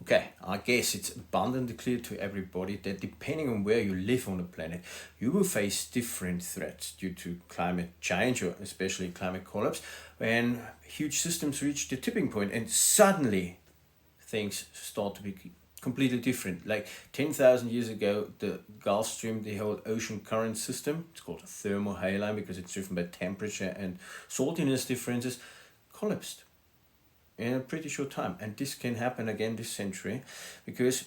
Okay, I guess it's abundantly clear to everybody that depending on where you live on the planet, you will face different threats due to climate change or especially climate collapse when huge systems reach the tipping point and suddenly things start to be completely different. Like 10,000 years ago, the Gulf Stream, the whole ocean current system, it's called a thermohaline because it's driven by temperature and saltiness differences, collapsed in a pretty short time. And this can happen again this century because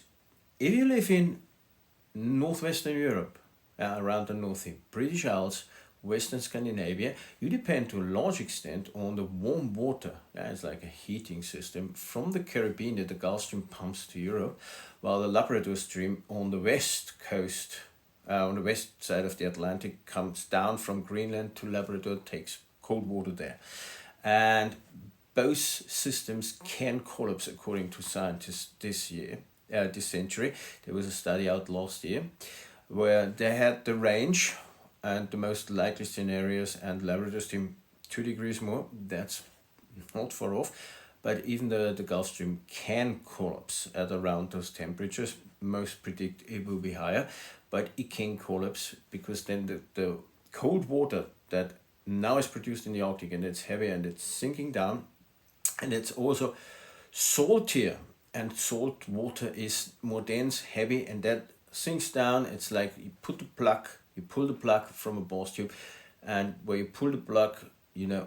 if you live in northwestern Europe, around the North Sea, British Isles, Western Scandinavia, you depend to a large extent on the warm water. It's like a heating system from the Caribbean that the Gulf Stream pumps to Europe, while the Labrador Stream on the west coast, on the west side of the Atlantic, comes down from Greenland to Labrador, takes cold water there. And both systems can collapse according to scientists this century. There was a study out last year where they had the range and the most likely scenarios and Labrador Stream 2 degrees more. That's not far off, but even the Gulf Stream can collapse at around those temperatures. Most predict it will be higher, but it can collapse because then the cold water that now is produced in the Arctic and it's heavy and it's sinking down, and it's also saltier, and salt water is more dense, heavy, and that sinks down. It's like you pull the plug from a bar tube, and where you pull the plug,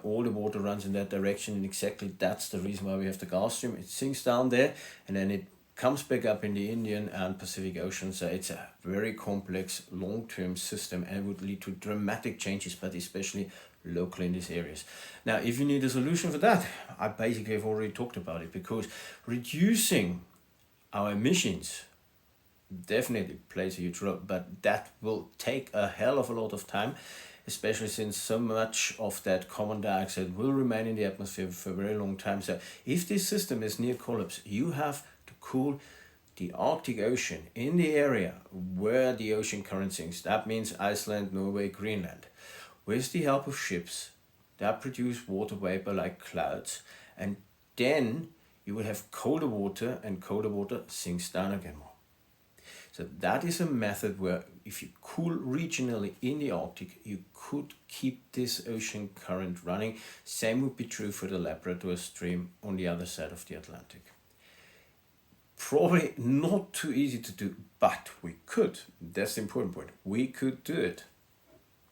all the water runs in that direction, and exactly that's the reason why we have the Gulf Stream. It sinks down there, and then it comes back up in the Indian and Pacific Ocean. So it's a very complex long-term system and would lead to dramatic changes, but especially locally in these areas. Now, if you need a solution for that, I basically have already talked about it, because reducing our emissions definitely plays a huge role, but that will take a hell of a lot of time, especially since so much of that carbon dioxide will remain in the atmosphere for a very long time. So if this system is near collapse, you have to cool the Arctic Ocean in the area where the ocean current sinks. That means Iceland, Norway, Greenland, with the help of ships that produce water vapor like clouds, and then you will have colder water, and colder water sinks down again more. So that is a method where if you cool regionally in the Arctic, you could keep this ocean current running. Same would be true for the Labrador Stream on the other side of the Atlantic. Probably not too easy to do, but we could. That's the important point. We could do it.